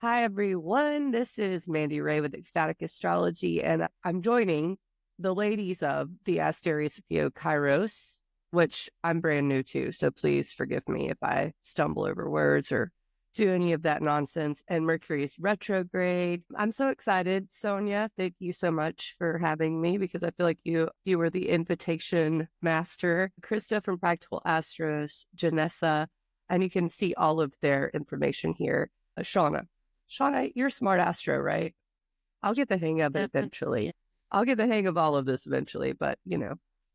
Hi, everyone. This is Mandi Rae with Ecstatic Astrology, and I'm joining the ladies of the AsteriSofiaKairos, which I'm brand new to. So please forgive me if I stumble over words or do any of that nonsense. And Mercury's retrograde. I'm so excited, Sonia. Thank you so much for having me because I feel like you were the invitation master. Krista from Practical Astros, Janessa, and you can see all of their information here. Shauna, you're smart astro, right? I'll get the hang of it eventually. I'll get the hang of all of this eventually, but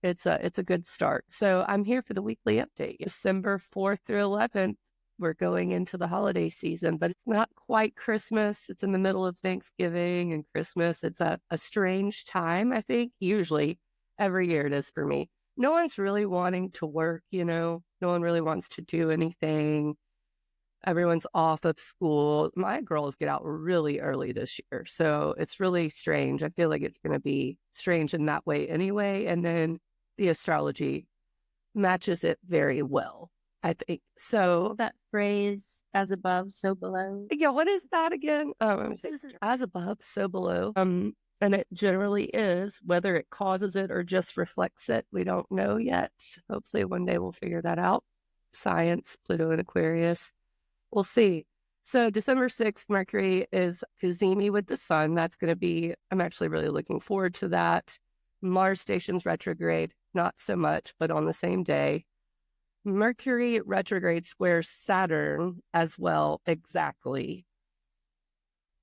it's a good start. So I'm here for the weekly update. December 4th through 11th, we're going into the holiday season, but it's not quite Christmas. It's in the middle of Thanksgiving and Christmas. It's a strange time, I think. Usually every year it is for me. No one's really wanting to work, no one really wants to do anything. Everyone's off of school. My girls get out really early this year. So it's really strange. I feel like it's going to be strange in that way anyway. And then the astrology matches it very well, I think. So that phrase, as above, so below. Yeah, what is that again? Let me say, as above, so below. And it generally is, whether it causes it or just reflects it, we don't know yet. Hopefully one day we'll figure that out. Science, Pluto and Aquarius. We'll see. So December 6th, Mercury is Cazimi with the sun. That's going to be, I'm actually really looking forward to that. Mars stations retrograde, not so much, but on the same day. Mercury retrograde squares Saturn as well, exactly.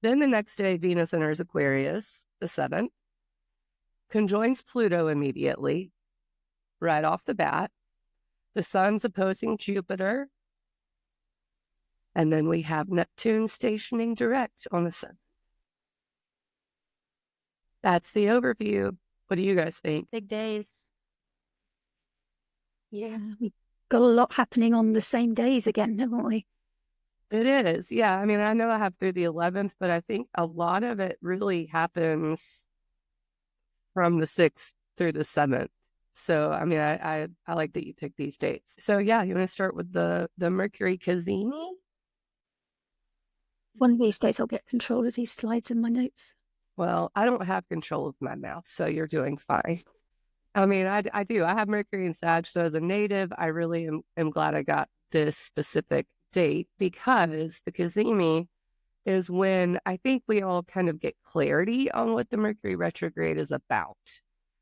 Then the next day, Venus enters Aquarius, the 7th, conjoins Pluto immediately, right off the bat. The sun's opposing Jupiter. And then we have Neptune stationing direct on the sun. That's the overview. What do you guys think? Big days. Yeah, we got a lot happening on the same days again, haven't we? It is. Yeah. I mean, I know I have through the 11th, but I think a lot of it really happens from the 6th through the 7th. So, I mean, I like that you picked these dates. So, yeah, you want to start with the Mercury Cazimi? One of these days I'll get control of these slides in my notes. Well, I don't have control of my mouth, so you're doing fine. I mean, I do. I have Mercury in Sag, so as a native, I really am glad I got this specific date because the Cazimi is when I think we all kind of get clarity on what the Mercury retrograde is about.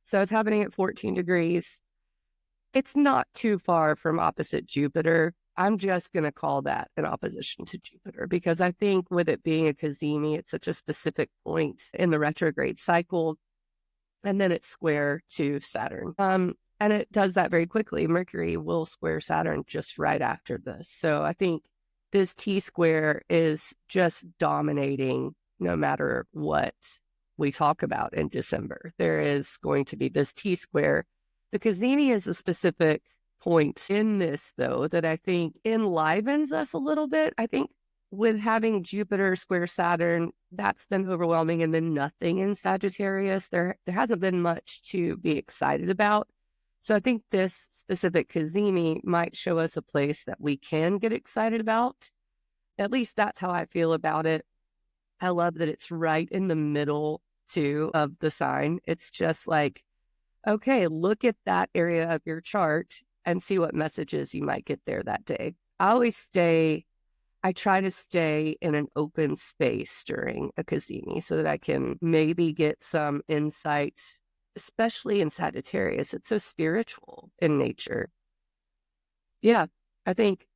So it's happening at 14 degrees. It's not too far from opposite Jupiter. I'm just going to call that an opposition to Jupiter because I think with it being a Cazimi, it's such a specific point in the retrograde cycle. And then it's square to Saturn. And it does that very quickly. Mercury will square Saturn just right after this. So I think this T-square is just dominating no matter what we talk about in December. There is going to be this T-square. The Cazimi is a specific point in this, though, that I think enlivens us a little bit. I think with having Jupiter square Saturn, that's been overwhelming, and then nothing in Sagittarius. There hasn't been much to be excited about. So I think this specific Cazimi might show us a place that we can get excited about. At least that's how I feel about it. I love that it's right in the middle, too, of the sign. It's just like, okay, look at that area of your chart and see what messages you might get there that day. I try to stay in an open space during a Cazimi so that I can maybe get some insight, especially in Sagittarius. It's so spiritual in nature. Yeah, I think.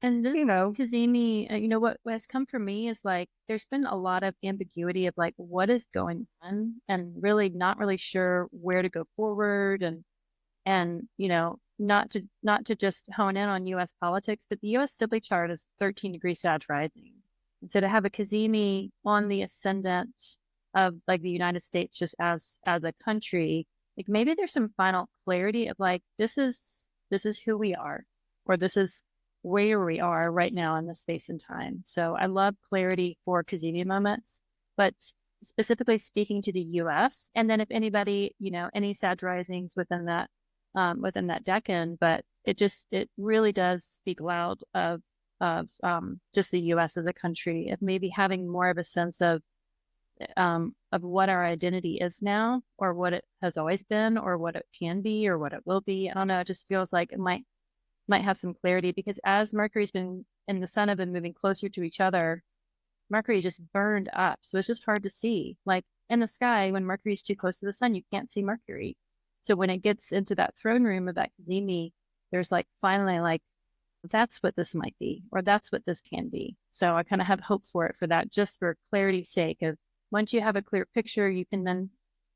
And this, Cazimi, what has come for me is like, there's been a lot of ambiguity of like, what is going on and really not really sure where to go forward and not to just hone in on U.S. politics, but the U.S. Sibley chart is 13 degrees Sag rising. And so to have a Cazimi on the ascendant of like the United States just as a country, like maybe there's some final clarity of like, this is who we are, or this is where we are right now in this space and time. So I love clarity for Cazimi moments, but specifically speaking to the U.S. And then if anybody, any Sag risings within that decan, but it really does speak loud of of just the U.S. as a country, of maybe having more of a sense of what our identity is now, or what it has always been, or what it can be, or what it will be. I don't know. It just feels like it might have some clarity, because as Mercury's been and the Sun have been moving closer to each other, Mercury just burned up. So it's just hard to see. Like in the sky, when Mercury's too close to the Sun, you can't see Mercury. So when it gets into that throne room of that Cazimi, there's like finally like, that's what this might be, or that's what this can be. So I kind of have hope for that, just for clarity's sake of, once you have a clear picture, you can then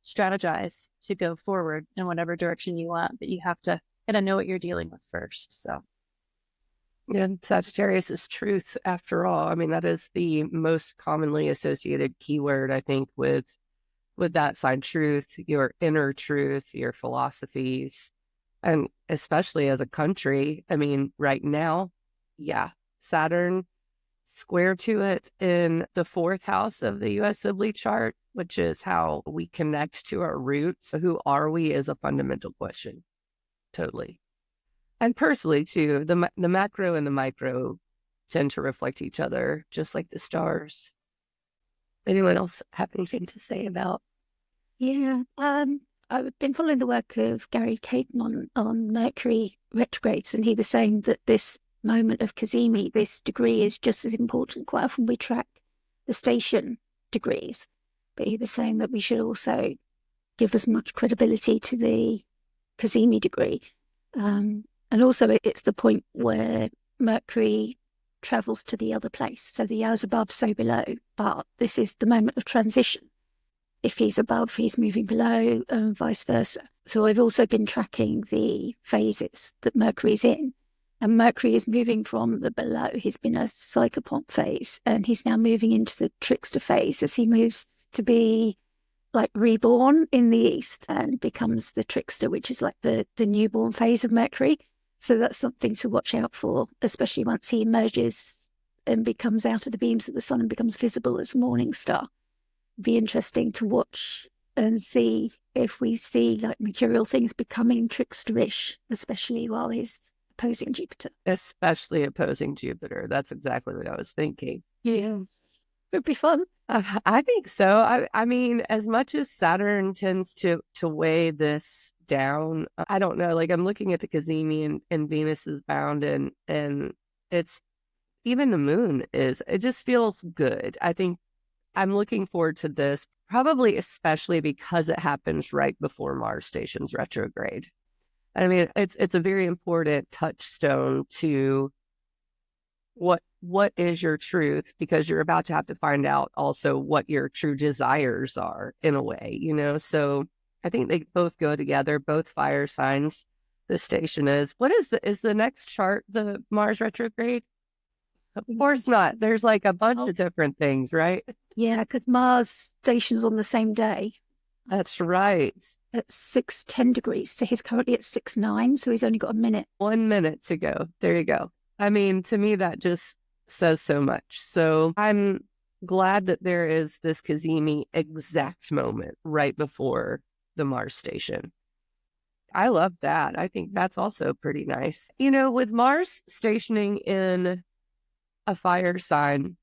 strategize to go forward in whatever direction you want, but you have to kind of know what you're dealing with first. So yeah, Sagittarius is truth after all. I mean, that is the most commonly associated keyword, I think, with that sign: truth, your inner truth, your philosophies, and especially as a country. I mean, right now, yeah, Saturn square to it in the 4th house of the U.S. Sibley chart, which is how we connect to our roots. So who are we is a fundamental question. Totally. And personally, too, the macro and the micro tend to reflect each other, just like the stars. Anyone else have anything to say about? Yeah, I've been following the work of Gary Caton on Mercury retrogrades, and he was saying that this moment of Cazimi, this degree, is just as important. Quite often we track the station degrees, but he was saying that we should also give as much credibility to the Cazimi degree. And also it's the point where Mercury travels to the other place. So the hours above, so below, but this is the moment of transition. If he's above, he's moving below, and vice versa. So I've also been tracking the phases that Mercury's in. And Mercury is moving from the below. He's been a psychopomp phase, and he's now moving into the trickster phase as he moves to be like reborn in the east and becomes the trickster, which is like the newborn phase of Mercury. So that's something to watch out for, especially once he emerges and becomes out of the beams of the sun and becomes visible as a morning star. Be interesting to watch and see if we see like mercurial things becoming tricksterish, especially while he's opposing Jupiter. Especially opposing Jupiter. That's exactly what I was thinking. Yeah. It'd be fun. I think so. I mean, as much as Saturn tends to weigh this down, I don't know. Like I'm looking at the Cazimi and Venus is bound, and it's even the moon is. It just feels good. I think I'm looking forward to this, probably especially because it happens right before Mars stations retrograde. I mean, it's a very important touchstone to what is your truth, because you're about to have to find out also what your true desires are in a way, you know? So I think they both go together, both fire signs. The station is, what is the next chart, the Mars retrograde? Of course not. There's like a bunch of different things, right? Yeah, because Mars stations on the same day. That's right. At 6:10 degrees. So he's currently at 6:09. So he's only got a minute. 1 minute to go. There you go. I mean, to me, that just says so much. So I'm glad that there is this Cazimi exact moment right before the Mars station. I love that. I think that's also pretty nice. You know, with Mars stationing in a fire sign,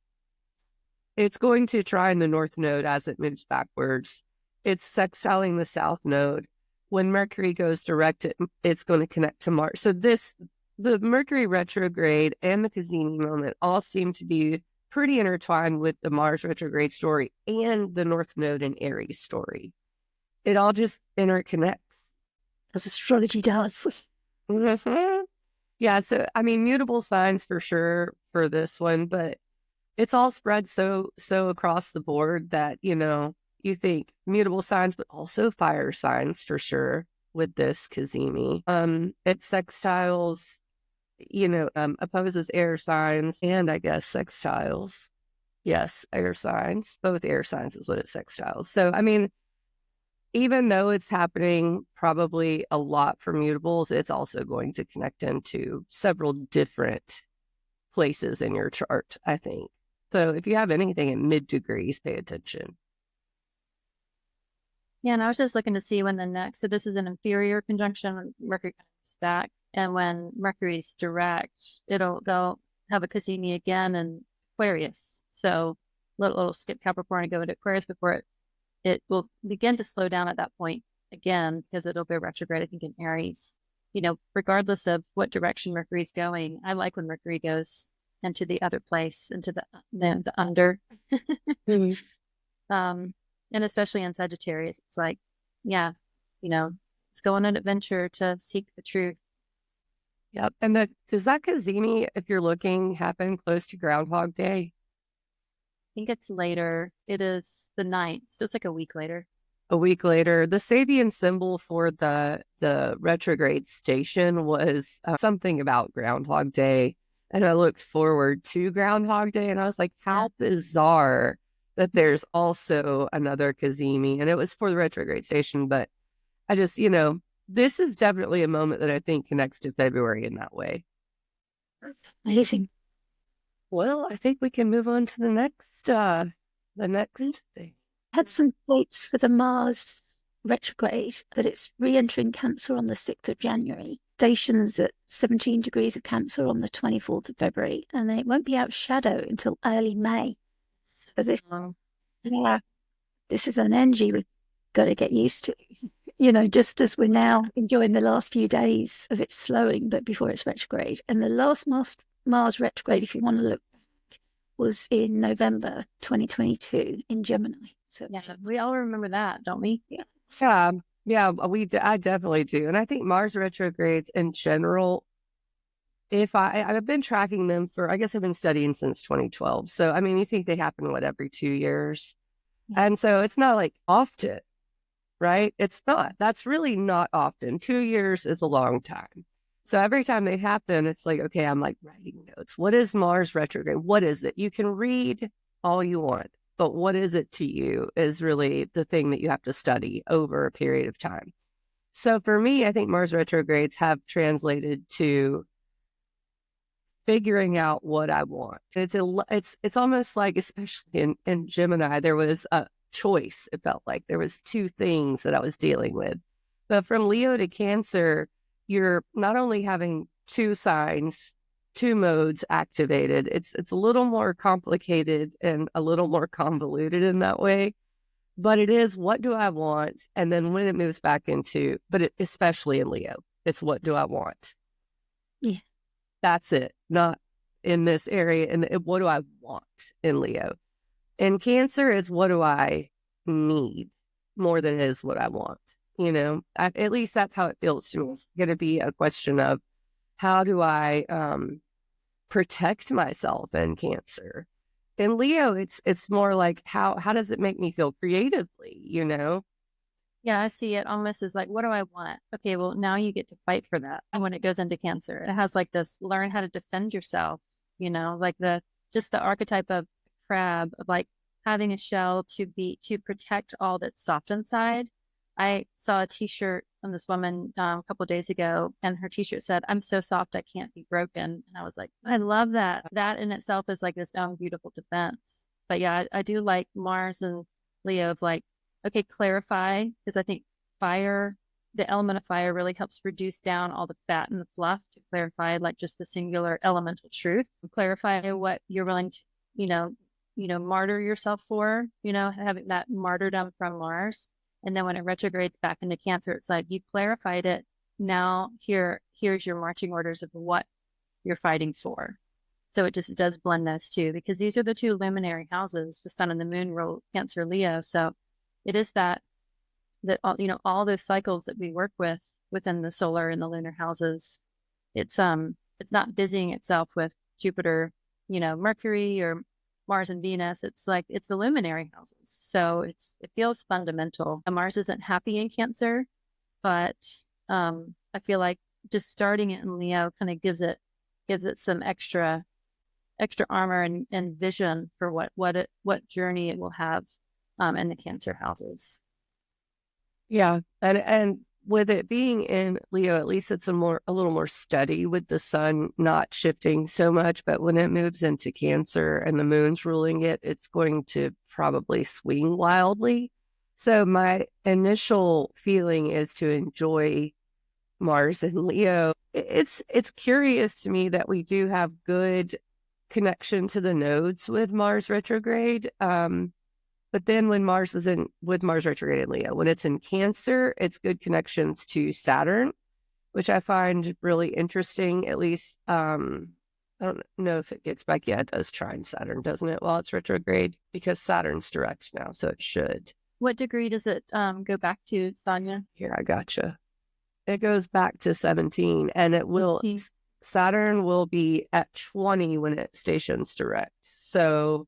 it's going to trine the North Node as it moves backwards. It's sextiling the South Node. When Mercury goes direct, it's going to connect to Mars. So the Mercury retrograde and the Cazimi moment all seem to be pretty intertwined with the Mars retrograde story and the North Node and Aries story. It all just interconnects. As astrology does. Yeah, so I mean, mutable signs for sure for this one, but it's all spread so across the board that, you know, you think mutable signs, but also fire signs for sure with this Cazimi. It sextiles, you know, opposes air signs, and I guess sextiles. Yes, air signs. Both air signs is what it sextiles. So, I mean, even though it's happening probably a lot for mutables, it's also going to connect into several different places in your chart, I think. So if you have anything in mid degrees, pay attention. Yeah, and I was just looking to see when the next, so this is an inferior conjunction when Mercury comes back, and when Mercury's direct, they'll have a Cazimi again in Aquarius. So little skip Capricorn and go into Aquarius before it will begin to slow down at that point again, because it'll go retrograde, I think, in Aries. Regardless of what direction Mercury's going, I like when Mercury goes into the other place, into the under. And especially in Sagittarius, it's like, yeah, let's go on an adventure to seek the truth. Yep. And does that Cazimi, if you're looking, happen close to Groundhog Day? I think it's later. It is the 9th, so it's like a week later. A week later. The Sabian symbol for the retrograde station was something about Groundhog Day. And I looked forward to Groundhog Day, and I was like, how bizarre that there's also another Cazimi. And it was for the retrograde station, but I just, this is definitely a moment that I think connects to February in that way. That's amazing. Well, I think we can move on to the next thing. I had some dates for the Mars retrograde, but it's re-entering Cancer on the 6th of January. Stations at 17 degrees of Cancer on the 24th of February, and then it won't be out of shadow until early May. So this is an energy we've got to get used to. Just as we're now enjoying the last few days of it slowing, but before it's retrograde. And the last Mars retrograde, if you want to look back, was in November 2022 in Gemini. So we all remember that, don't we? Yeah. I definitely do. And I think Mars retrogrades in general, I've been tracking them I guess I've been studying since 2012. So, I mean, you think they happen, every 2 years? Yeah. And so it's not like often, right? It's not. That's really not often. 2 years is a long time. So every time they happen, it's like, okay, I'm like writing notes. What is Mars retrograde? What is it? You can read all you want, but what is it to you is really the thing that you have to study over a period of time. So for me, I think Mars retrogrades have translated to figuring out what I want. It's almost like, especially in Gemini, there was a choice. It felt like there was two things that I was dealing with. But from Leo to Cancer, you're not only having two signs, two modes activated. It's a little more complicated and a little more convoluted in that way. But it is, what do I want? And then when it moves back into, especially in Leo, it's what do I want? Yeah. That's it. Not in this area. And what do I want in Leo? In Cancer, it's what do I need more than it is what I want. At least that's how it feels to me. It's going to be a question of how do I protect myself in Cancer. In Leo, it's more like how does it make me feel creatively, Yeah, I see it almost as like, what do I want? Okay, well, now you get to fight for that. And when it goes into Cancer, it has like this, learn how to defend yourself, like the archetype of crab, of like having a shell to protect all that's soft inside. I saw a t-shirt on this woman a couple of days ago, and her t-shirt said, "I'm so soft, I can't be broken." And I was like, I love that. That in itself is like this own beautiful defense. But yeah, I do like Mars and Leo of like, okay, clarify, because I think fire, the element of fire really helps reduce down all the fat and the fluff to clarify like just the singular elemental truth. Clarify what you're willing to, martyr yourself for, having that martyrdom from Mars. And then when it retrogrades back into Cancer, it's like you clarified it. Now here's your marching orders of what you're fighting for. So it just does blend those two, because these are the two luminary houses, the sun and the moon rule Cancer, Leo. So it is that all those cycles that we work with within the solar and the lunar houses. It's not busying itself with Jupiter, Mercury or Mars and Venus. It's like, it's the luminary houses. So it feels fundamental. Mars isn't happy in Cancer, but I feel like just starting it in Leo kind of gives it some extra armor and vision for what journey it will have in the Cancer houses. Yeah. And with it being in Leo, at least it's a little more steady with the sun not shifting so much. But when it moves into Cancer and the moon's ruling it, it's going to probably swing wildly. So my initial feeling is to enjoy Mars and Leo. It's curious to me that we do have good connection to the nodes with Mars retrograde. But then when Mars is with Mars retrograde in Leo, when it's in Cancer, it's good connections to Saturn, which I find really interesting. At least, I don't know if it gets back yet. It does trine Saturn, doesn't it, while it's retrograde? Because Saturn's direct now, so it should. What degree does it go back to, Sonia? Here, I gotcha. It goes back to 17, and it will. 18. Saturn will be at 20 when it stations direct. So,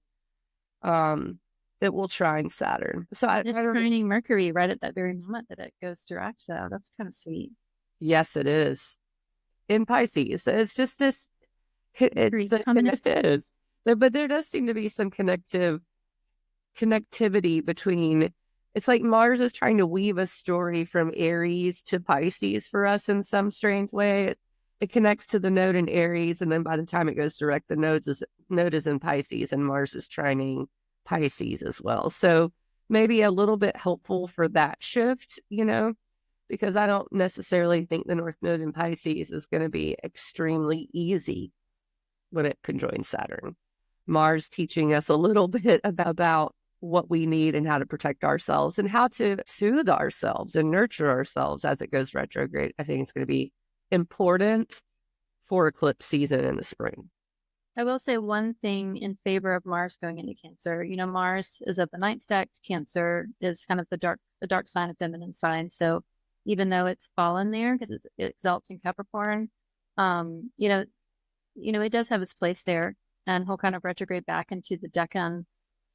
it will trine Saturn. So it's trining Mercury right at that very moment that it goes direct, though. That's kind of sweet. Yes, it is. In Pisces. It's just this. It is. But there does seem to be some connectivity between. It's like Mars is trying to weave a story from Aries to Pisces for us in some strange way. It connects to the node in Aries, and then by the time it goes direct, the node is in Pisces, and Mars is trining Pisces as well. So maybe a little bit helpful for that shift, because I don't necessarily think the North Node in Pisces is going to be extremely easy when it conjoins Saturn. Mars teaching us a little bit about what we need and how to protect ourselves and how to soothe ourselves and nurture ourselves as it goes retrograde. I think it's going to be important for eclipse season in the spring. I will say one thing in favor of Mars going into Cancer. Mars is of the ninth sect. Cancer is kind of the dark sign, of feminine sign. So even though it's fallen there because it exalts in Capricorn, it does have its place there, and he'll kind of retrograde back into the decan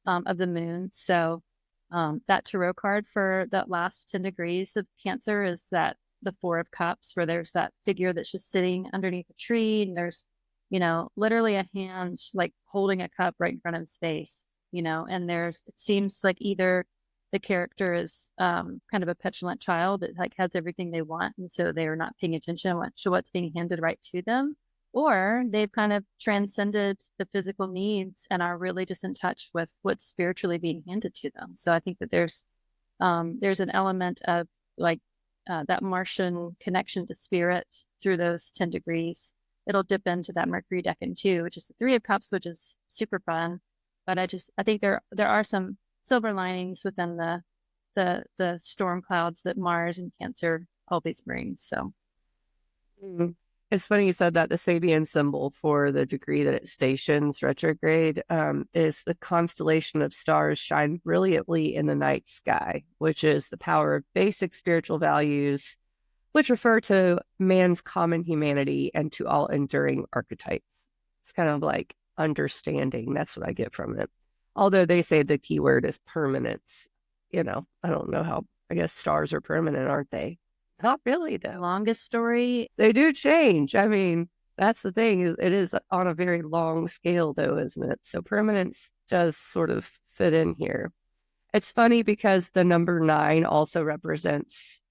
of the moon. So that tarot card for that last 10 degrees of Cancer is that the Four of Cups, where there's that figure that's just sitting underneath a tree, and there's literally a hand like holding a cup right in front of his face, and it seems like either the character is kind of a petulant child that like has everything they want, and so they're not paying attention to what's being handed right to them, or they've kind of transcended the physical needs and are really just in touch with what's spiritually being handed to them. So I think that there's an element of like that Martian connection to spirit through those 10 degrees. It'll dip into that Mercury decan too, which is the Three of Cups, which is super fun. But I think there are some silver linings within the storm clouds that Mars and Cancer always brings. So it's funny you said that. The Sabian symbol for the degree that it stations retrograde is the constellation of stars shine brilliantly in the night sky, which is the power of basic spiritual values, which refer to man's common humanity and to all enduring archetypes. It's kind of like understanding. That's what I get from it. Although they say the key word is permanence. I don't know how, I guess stars are permanent, aren't they? Not really, though. The longest story. They do change. I mean, that's the thing. It is on a very long scale, though, isn't it? So permanence does sort of fit in here. It's funny because the number 9 also represents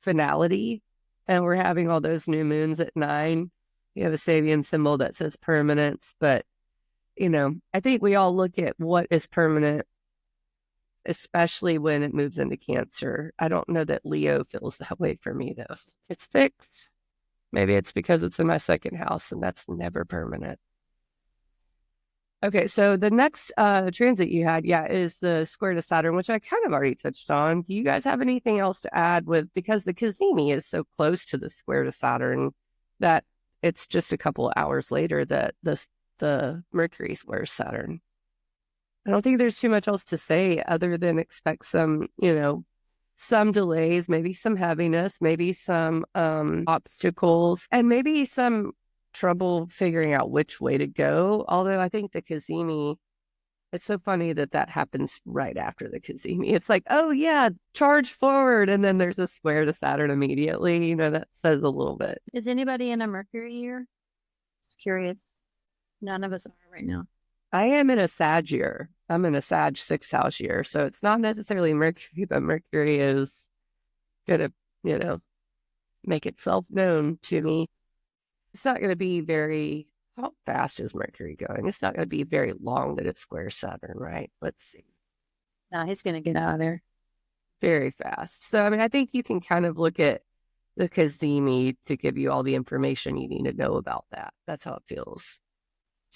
finality, and we're having all those new moons at 9. You have a Sabian symbol that says permanence, but I think we all look at what is permanent, especially when it moves into Cancer. I don't know that Leo feels that way for me, though. It's fixed. Maybe it's because it's in my second house, and that's never permanent. Okay, so the next transit you had, is the square to Saturn, which I kind of already touched on. Do you guys have anything else to add because the Cazimi is so close to the square to Saturn that it's just a couple of hours later that the Mercury squares Saturn? I don't think there's too much else to say other than expect some, some delays, maybe some heaviness, maybe some obstacles, and maybe some trouble figuring out which way to go. Although I think the Cazimi, it's so funny that happens right after the Cazimi. It's like, oh yeah, charge forward, and then there's a square to Saturn immediately. That says a little bit. Is anybody in a Mercury year? Just curious. None of us are right now. I am in a Sag year. I'm in a Sag 6th house year, so it's not necessarily Mercury, but Mercury is gonna, make itself known to me. It's not going to be very, how fast is Mercury going? It's not going to be very long that it squares Saturn, right? Let's see. No, he's going to get out of there. Very fast. So, I think you can kind of look at the Cazimi to give you all the information you need to know about that. That's how it feels.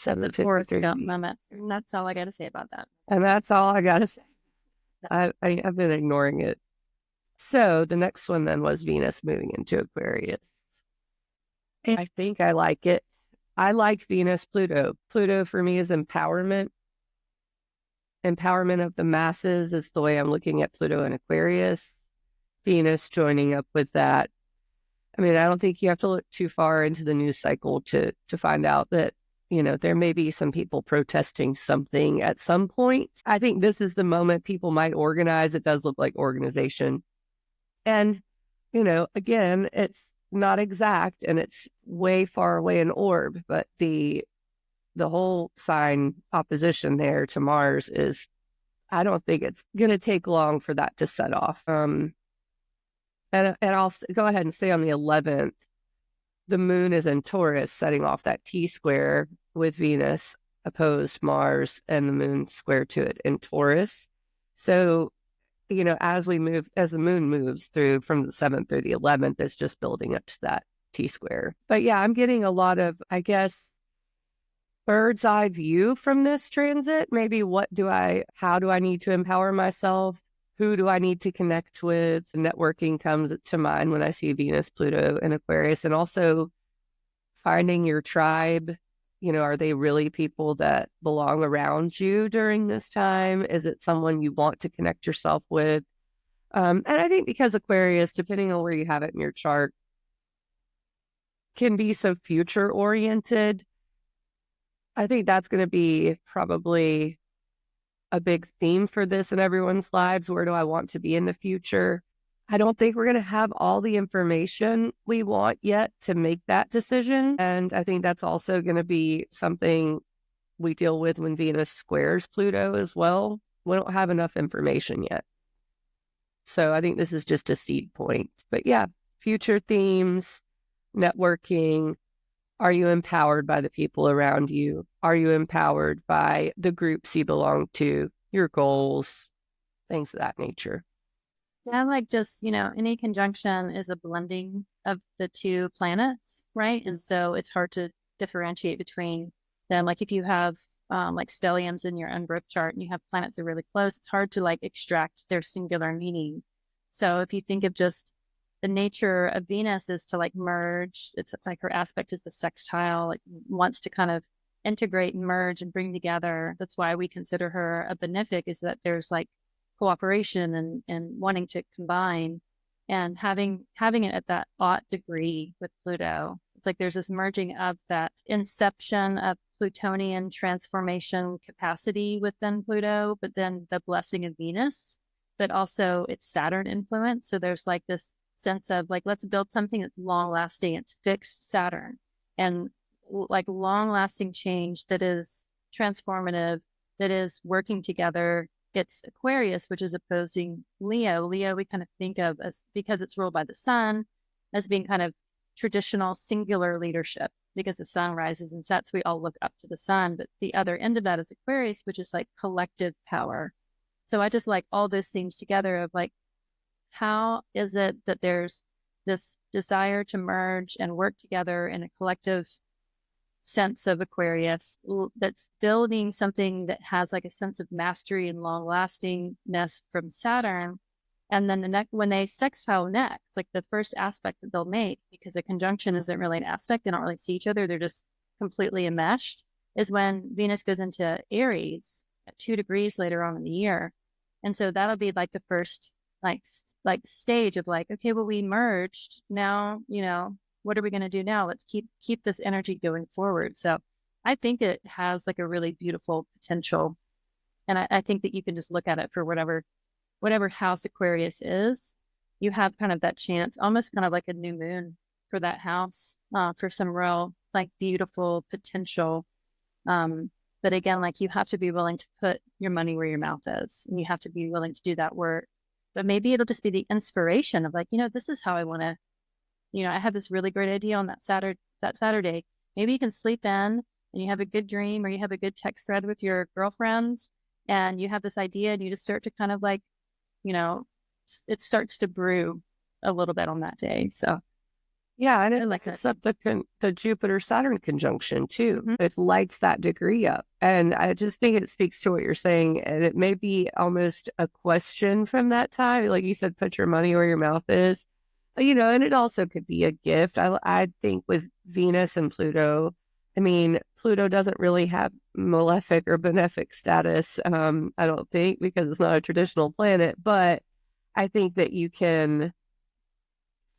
The horoscope moment. And that's all I got to say about that. And that's all I got to say. I've been ignoring it. So the next one then was Venus moving into Aquarius. And I think I like it. I like Venus Pluto. Pluto for me is empowerment. Empowerment of the masses is the way I'm looking at Pluto and Aquarius. Venus joining up with that. I mean, I don't think you have to look too far into the news cycle to find out that, you know, there may be some people protesting something at some point. I think this is the moment people might organize. It does look like organization. And, you know, again, it's not exact and it's way far away in orb, but the whole sign opposition there to Mars is, I don't think it's going to take long for that to set off. And I'll go ahead and say on the 11th, the moon is in Taurus, setting off that T-square with Venus opposed Mars and the moon square to it in Taurus. So, you know, as the moon moves through from the 7th through the 11th, it's just building up to that T-square. But yeah, I'm getting a lot of, I guess, bird's eye view from this transit. Maybe how do I need to empower myself? Who do I need to connect with? Networking comes to mind when I see Venus, Pluto, and Aquarius. And also finding your tribe. You know, are they really people that belong around you during this time? Is it someone you want to connect yourself with? And I think because Aquarius, depending on where you have it in your chart, can be so future oriented. I think that's going to be probably a big theme for this in everyone's lives. Where do I want to be in the future? I don't think we're going to have all the information we want yet to make that decision. And I think that's also going to be something we deal with when Venus squares Pluto as well. We don't have enough information yet. So I think this is just a seed point. But yeah, future themes, networking. Are you empowered by the people around you? Are you empowered by the groups you belong to, your goals, things of that nature? Yeah, like just, you know, any conjunction is a blending of the two planets, right? And so it's hard to differentiate between them. Like if you have like stelliums in your own birth chart and you have planets that are really close, it's hard to like extract their singular meaning. So if you think of just the nature of Venus is to like merge. It's like her aspect is the sextile, like wants to kind of integrate and merge and bring together. That's why we consider her a benefic, is that there's like cooperation and wanting to combine, and having it at that ought degree with Pluto. It's like there's this merging of that inception of Plutonian transformation capacity within Pluto, but then the blessing of Venus, but also its Saturn influence. So there's like this sense of like, let's build something that's long lasting. It's fixed Saturn and like long lasting change that is transformative, that is working together. It's Aquarius, which is opposing Leo. Leo, we kind of think of as, because it's ruled by the sun, as being kind of traditional singular leadership, because the sun rises and sets. We all look up to the sun. But the other end of that is Aquarius, which is like collective power. So I just like all those themes together of like, how is it that there's this desire to merge and work together in a collective sense of Aquarius that's building something that has like a sense of mastery and long lastingness from Saturn. And then when they sextile next, like the first aspect that they'll make, because a conjunction isn't really an aspect, they don't really see each other, they're just completely enmeshed, is when Venus goes into Aries at 2 degrees later on in the year. And so that'll be like the first like stage of like, okay, well, we merged now, you know, what are we going to do now? Let's keep this energy going forward. So I think it has like a really beautiful potential. And I think that you can just look at it for whatever house Aquarius is, you have kind of that chance, almost kind of like a new moon for that house, for some real like beautiful potential. But again, like you have to be willing to put your money where your mouth is, and you have to be willing to do that work. But maybe it'll just be the inspiration of like, you know, this is how I want to, you know, I have this really great idea on that Saturday. Maybe you can sleep in and you have a good dream, or you have a good text thread with your girlfriends and you have this idea and you just start to kind of like, you know, it starts to brew a little bit on that day. So Yeah, and it like lights that. up the Jupiter-Saturn conjunction too. It lights that degree up. And I just think it speaks to what you're saying. And it may be almost a question from that time. Like you said, put your money where your mouth is. And it also could be a gift. I think with Venus and Pluto, I mean, Pluto doesn't really have malefic or benefic status, I don't think, because it's not a traditional planet. But I think that you can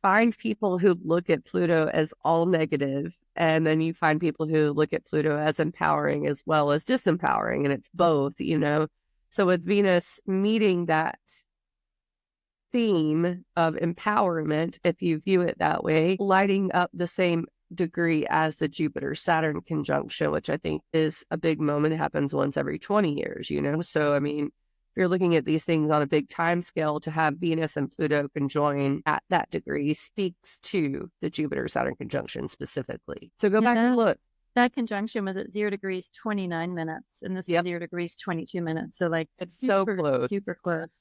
find people who look at Pluto as all negative, and then you find people who look at Pluto as empowering as well as disempowering, and it's both, So with Venus meeting that theme of empowerment, if you view it that way, lighting up the same degree as the Jupiter-Saturn conjunction, which I think is a big moment. It happens once every 20 years, So, I mean, if you're looking at these things on a big time scale, to have Venus and Pluto conjoin at that degree speaks to the Jupiter-Saturn conjunction specifically. So go back and look. That conjunction was at 0 degrees 29 minutes, and this is 0 degrees 22 minutes. So like it's so close. Super close.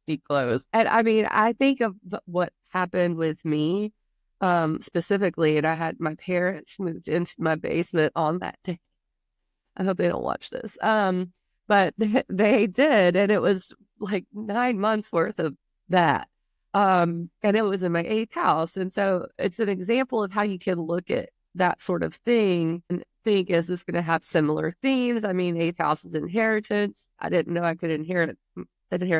Be close. And I mean, I think of what happened with me specifically, and I had my parents moved into my basement on that day. I hope they don't watch this. But they did, and it was like 9 months worth of that. And it was in my 8th house. And so it's an example of how you can look at that sort of thing and think, is this going to have similar themes? I mean, 8th house is inheritance. I didn't know I could inherit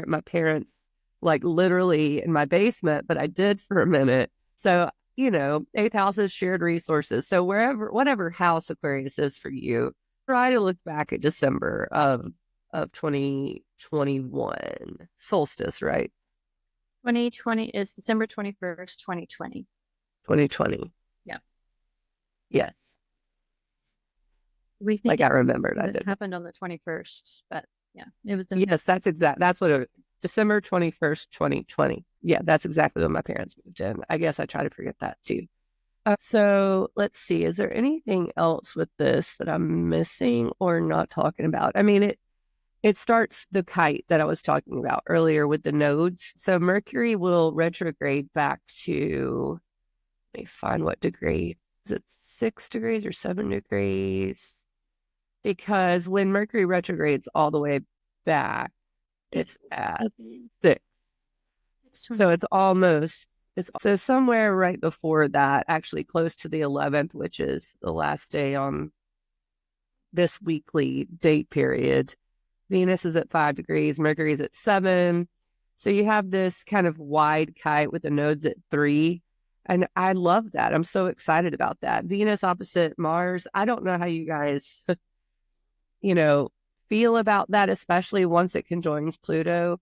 my parents like literally in my basement, but I did for a minute. So, 8th house is shared resources. So whatever house Aquarius is for you, try to look back at December of 2021 solstice, right? 2020 is December 21st, 2020. 2020. Yeah. Yes. We think I remembered. I did. Happened on the 21st, but yeah, it was. Yes, that's exact. That's what December 21st, 2020. Yeah, that's exactly when my parents moved in. I guess I try to forget that too. So let's see. Is there anything else with this that I'm missing or not talking about? I mean, it starts the kite that I was talking about earlier with the nodes. So Mercury will retrograde back to, let me find what degree. Is it 6 degrees or 7 degrees? Because when Mercury retrogrades all the way back, it's at 6. So so somewhere right before that, actually close to the 11th, which is the last day on this weekly date period. Venus is at 5 degrees, Mercury is at 7. So you have this kind of wide kite with the nodes at 3. And I love that. I'm so excited about that. Venus opposite Mars. I don't know how you guys, feel about that, especially once it conjoins Pluto.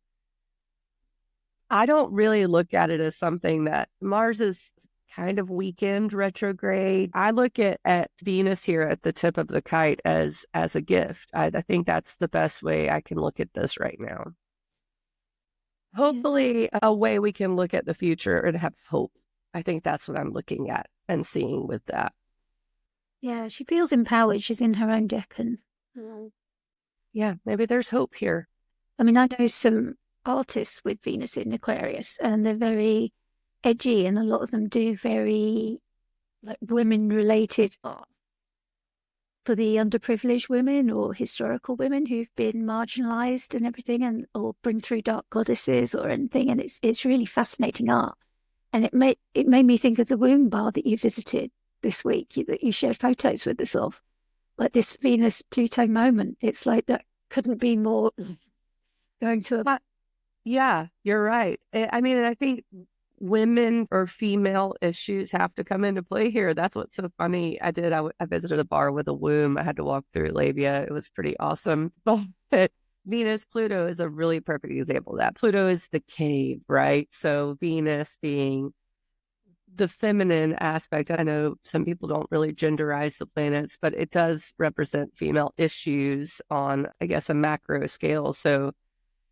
I don't really look at it as something that Mars is kind of weekend retrograde. I look at Venus here at the tip of the kite as a gift. I think that's the best way I can look at this right now. Hopefully a way we can look at the future and have hope. I think that's what I'm looking at and seeing with that. Yeah, she feels empowered. She's in her own decan. Yeah, maybe there's hope here. I mean, I know some artists with Venus in Aquarius, and they're very edgy, and a lot of them do very women-related art for the underprivileged women or historical women who've been marginalized and everything, or bring through dark goddesses or anything. And it's really fascinating art. And it made me think of the womb bar that you visited this week, that you shared photos with us of, like this Venus Pluto moment. It's like that couldn't be more going to a. Yeah, you're right. I mean, I think women or female issues have to come into play here. That's what's so funny. I visited a bar with a womb. I had to walk through labia. It was pretty awesome. But Venus, Pluto is a really perfect example of that. Pluto is the cave, right? So Venus being the feminine aspect. I know some people don't really genderize the planets, but it does represent female issues on, I guess, a macro scale. So,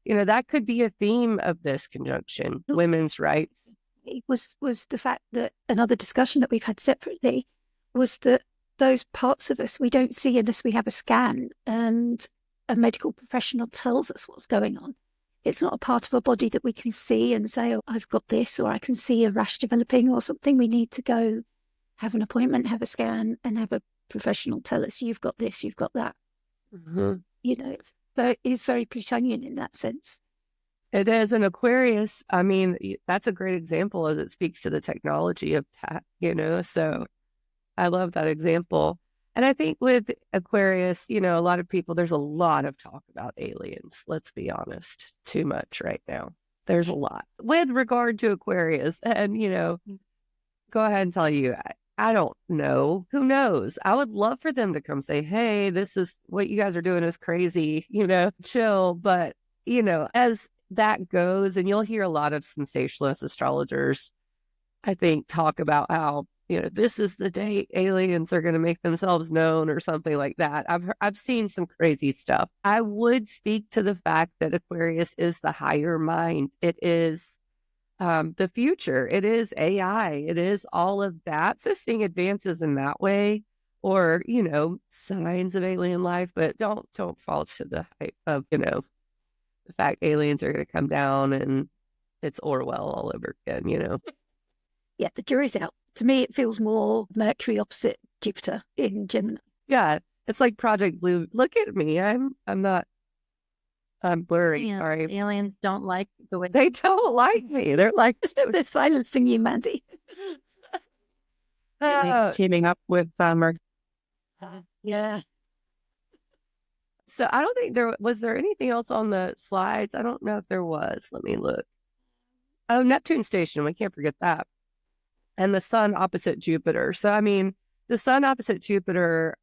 that could be a theme of this conjunction, women's rights. It was the fact that another discussion that we've had separately was that those parts of us we don't see unless we have a scan and a medical professional tells us what's going on. It's not a part of our body that we can see and say, oh, I've got this, or I can see a rash developing or something. We need to go have an appointment, have a scan, and have a professional tell us, you've got this, you've got that. So it's very Plutonian in that sense. It is. An Aquarius, I mean, that's a great example as it speaks to the technology of that, so I love that example. And I think with Aquarius, a lot of people, there's a lot of talk about aliens. Let's be honest, too much right now. There's a lot with regard to Aquarius. And, go ahead and tell you, I don't know. Who knows? I would love for them to come say, hey, this is what you guys are doing is crazy, chill. But, as that goes, and you'll hear a lot of sensationalist astrologers, I think, talk about how, this is the day aliens are going to make themselves known or something like that. I've seen some crazy stuff. I would speak to the fact that Aquarius is the higher mind. It is the future. It is AI. It is all of that. So seeing advances in that way, or, signs of alien life, but don't fall to the hype of, the fact aliens are going to come down and it's Orwell all over again, Yeah, the jury's out. To me, it feels more Mercury opposite Jupiter in Gemini. Yeah, it's like Project Blue. Look at me. I'm blurry. Yeah, Sorry. Aliens don't like the way They don't like me. They're like, they're silencing you, Mandi. Teaming up with Mercury. Yeah. So I don't think was there anything else on the slides. I don't know if there was. Let me look. Oh, Neptune station. We can't forget that. And the sun opposite Jupiter. So, I mean, the sun opposite Jupiter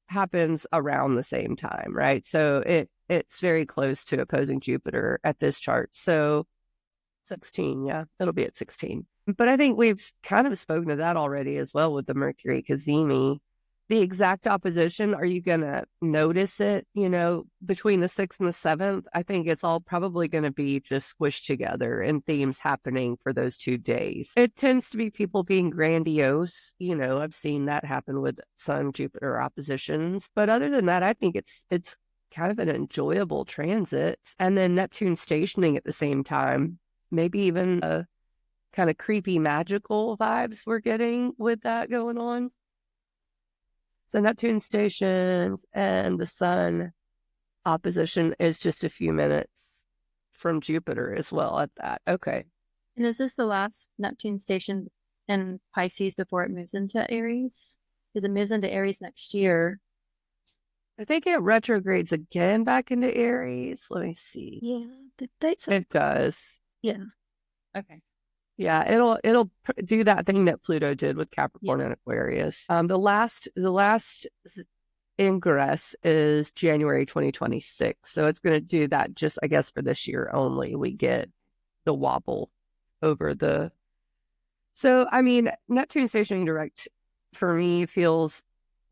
happens around the same time, right? So it's very close to opposing Jupiter at this chart. So 16, yeah, it'll be at 16. But I think we've kind of spoken to that already as well with the Mercury Cazimi. The exact opposition, are you going to notice it, between the 6th and the 7th? I think it's all probably going to be just squished together and themes happening for those 2 days. It tends to be people being grandiose. I've seen that happen with Sun-Jupiter oppositions. But other than that, I think it's kind of an enjoyable transit. And then Neptune stationing at the same time, maybe even a kind of creepy magical vibes we're getting with that going on. So Neptune stations and the sun opposition is just a few minutes from Jupiter as well at that. Okay. And is this the last Neptune station in Pisces before it moves into Aries? Because it moves into Aries next year. I think it retrogrades again back into Aries. Let me see. Yeah, the dates are... It does. Yeah. Okay. Yeah, it'll do that thing that Pluto did with Capricorn and Aquarius. The last ingress is January 2026. So it's going to do that just, I guess, for this year only. We get the wobble over the... So, I mean, Neptune stationing direct for me feels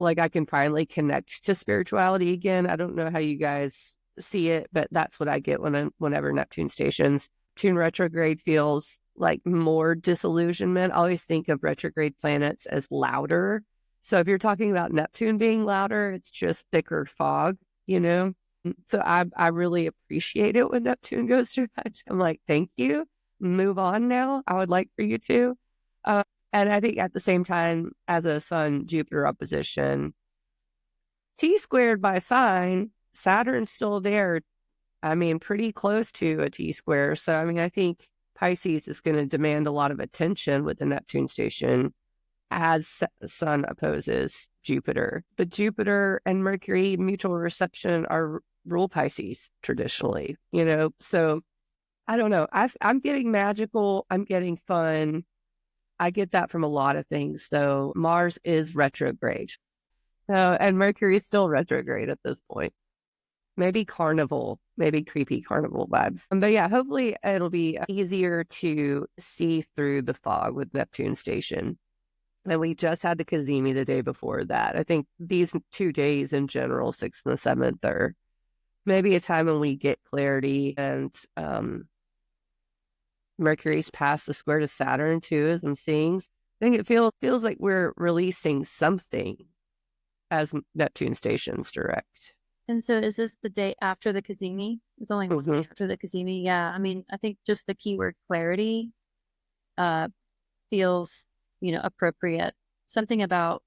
like I can finally connect to spirituality again. I don't know how you guys see it, but that's what I get whenever Neptune stations. Neptune retrograde feels like more disillusionment. I always think of retrograde planets as louder. So if you're talking about Neptune being louder, it's just thicker fog, So I really appreciate it when Neptune goes through that. I'm like, thank you. Move on now. I would like for you to. And I think at the same time as a Sun-Jupiter opposition, T squared by sign, Saturn's still there. I mean, pretty close to a T square. So, I mean, I think Pisces is going to demand a lot of attention with the Neptune station as Sun opposes Jupiter. But Jupiter and Mercury mutual reception are rule Pisces traditionally, So I don't know. I'm getting magical. I'm getting fun. I get that from a lot of things, though. Mars is retrograde. And Mercury is still retrograde at this point. Maybe carnival, maybe creepy carnival vibes. But yeah, hopefully it'll be easier to see through the fog with Neptune station. And we just had the Cazimi the day before that. I think these 2 days in general, 6th and the 7th, are maybe a time when we get clarity. And Mercury's past the square to Saturn too, as I'm seeing. I think it feels like we're releasing something as Neptune stations direct. And so is this the day after the Cazimi? It's only one day after the Cazimi. Yeah. I mean, I think just the keyword clarity feels, appropriate. Something about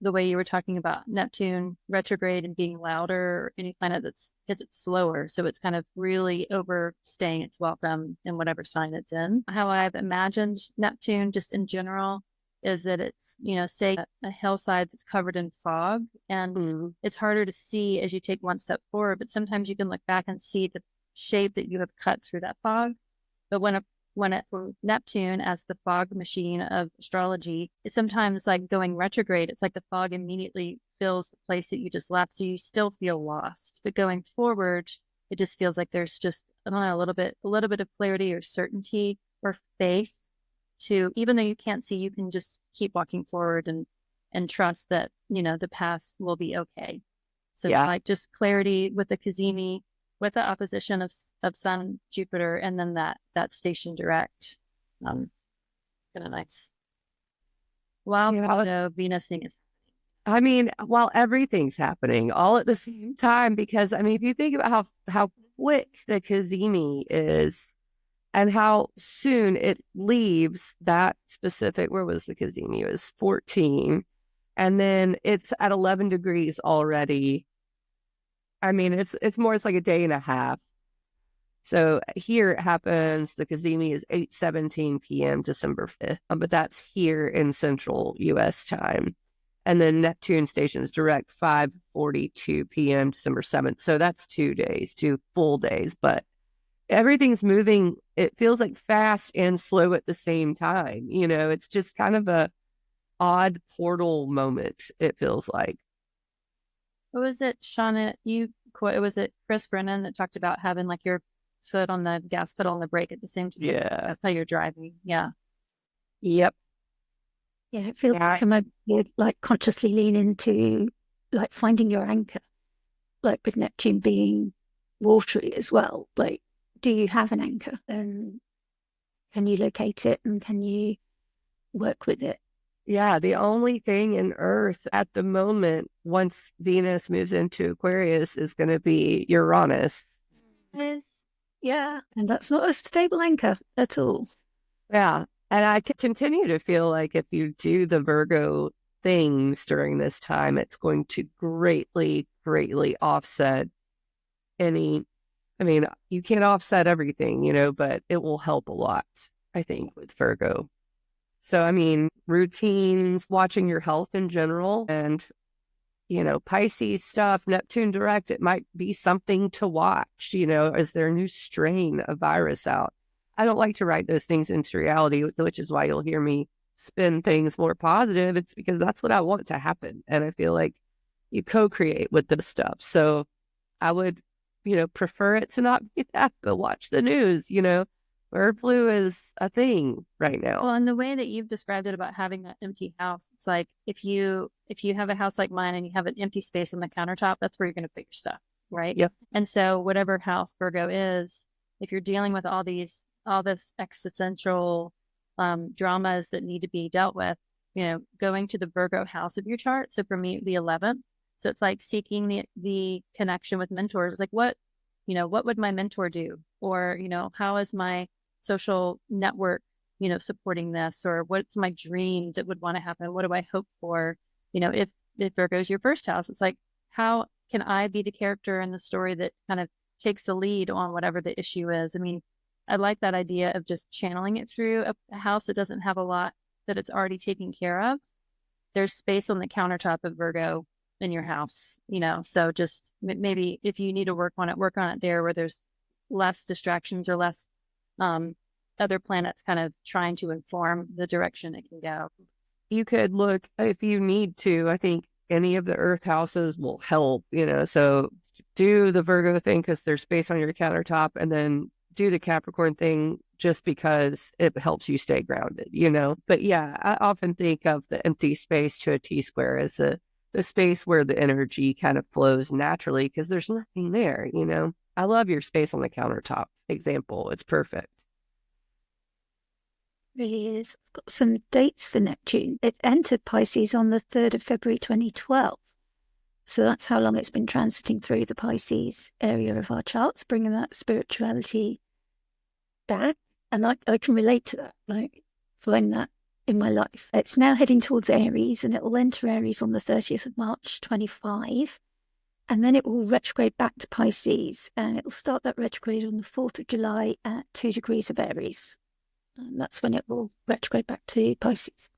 the way you were talking about Neptune retrograde and being louder, or any planet because it's slower. So it's kind of really overstaying its welcome in whatever sign it's in. How I've imagined Neptune just in general is that it's, say a hillside that's covered in fog, and it's harder to see as you take one step forward, but sometimes you can look back and see the shape that you have cut through that fog. But when Neptune, as the fog machine of astrology, is sometimes like going retrograde. It's like the fog immediately fills the place that you just left, so you still feel lost. But going forward, it just feels like there's just, I don't know, a little bit of clarity or certainty or faith to, even though you can't see, you can just keep walking forward and trust that, the path will be okay. So like just clarity with the Cazimi, with the opposition of Sun, Jupiter, and then that station direct. Kind of nice. While Venus thing is, I mean, while everything's happening all at the same time, because I mean, if you think about how quick the Cazimi is and how soon it leaves that specific, where was the Cazimi? It was 14. And then it's at 11 degrees already. I mean, it's like a day and a half. So here it happens, the Cazimi is 8:17 p.m. December 5th, but that's here in central U.S. time. And then Neptune stations direct 5:42 p.m. December 7th. So that's 2 days, 2 full days, but everything's moving. It feels like fast and slow at the same time. It's just kind of a odd portal moment, it feels like. What was it, Shauna? Was it Chris Brennan that talked about having like your foot on the gas pedal and the brake at the same time? Yeah. That's how you're driving. Yeah. Yep. Yeah, it feels like I might like consciously lean into like finding your anchor, like with Neptune being watery as well. Like, do you have an anchor, and can you locate it, and can you work with it? Yeah, the only thing in Earth at the moment, once Venus moves into Aquarius, is going to be Uranus. Yeah, and that's not a stable anchor at all. Yeah, and I continue to feel like if you do the Virgo things during this time, it's going to greatly, greatly offset any. I mean, you can't offset everything, but it will help a lot, I think, with Virgo. So, I mean, routines, watching your health in general, and, Pisces stuff, NeptuneDirect, it might be something to watch. Is there a new strain of virus out? I don't like to write those things into reality, which is why you'll hear me spin things more positive. It's because that's what I want to happen. And I feel like you co-create with this stuff. So I would, prefer it to not be that, but watch the news, Bird flu is a thing right now. Well, and the way that you've described it about having that empty house, it's like if you have a house like mine and you have an empty space on the countertop, that's where you're going to put your stuff, right? Yep. And so whatever house Virgo is, if you're dealing with all this existential dramas that need to be dealt with, going to the Virgo house of your chart. So for me, the 11th. So it's like seeking the connection with mentors. Like what would my mentor do? Or, how is my social network, supporting this? Or what's my dream that would want to happen? What do I hope for? If Virgo's your first house, it's like, how can I be the character in the story that kind of takes the lead on whatever the issue is? I mean, I like that idea of just channeling it through a house that doesn't have a lot that it's already taken care of. There's space on the countertop of Virgo in your house, so just maybe if you need to work on it there where there's less distractions or less other planets kind of trying to inform the direction it can go. You could look, if you need to, I think any of the Earth houses will help, so do the Virgo thing because there's space on your countertop, and then do the Capricorn thing just because it helps you stay grounded, But yeah, I often think of the empty space to a T-square as the space where the energy kind of flows naturally because there's nothing there, I love your space on the countertop example. It's perfect. Really is. I've got some dates for Neptune. It entered Pisces on the 3rd of February 2012. So that's how long it's been transiting through the Pisces area of our charts, bringing that spirituality back. And I can relate to that, like find that in my life. It's now heading towards Aries, and it will enter Aries on the 30th of March 25. And then it will retrograde back to Pisces, and it will start that retrograde on the 4th of July at 2 degrees of Aries. And that's when it will retrograde back to Pisces.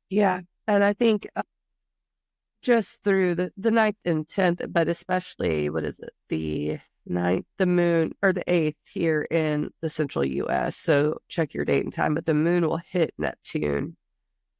Yeah. And I think just through the 9th and 10th, but especially, what is it, the 9th, the moon, or the 8th here in the central US. So check your date and time, but the moon will hit Neptune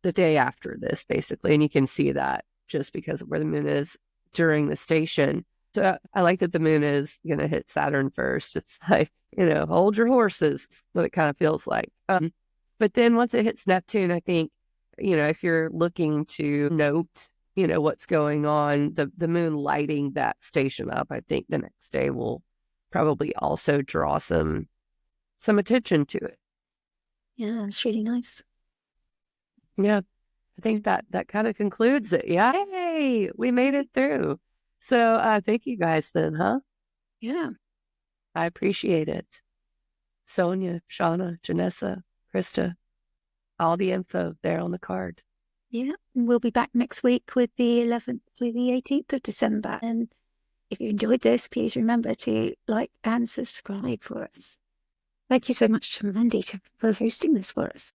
the day after this, basically. And you can see that just because of where the moon is during the station. So I like that the moon is going to hit Saturn first. It's like, hold your horses, what it kind of feels like. But then once it hits Neptune, I think, if you're looking to note, what's going on, the moon lighting that station up, I think the next day will probably also draw some attention to it. Yeah, it's really nice. Yeah, I think that kind of concludes it. Yay, we made it through. So thank you guys then, huh? Yeah. I appreciate it. Sonia, Shauna, Janessa, Krista, all the info there on the card. Yeah, we'll be back next week with the 11th to the 18th of December. And if you enjoyed this, please remember to like and subscribe for us. Thank you so much to Mandi for hosting this for us.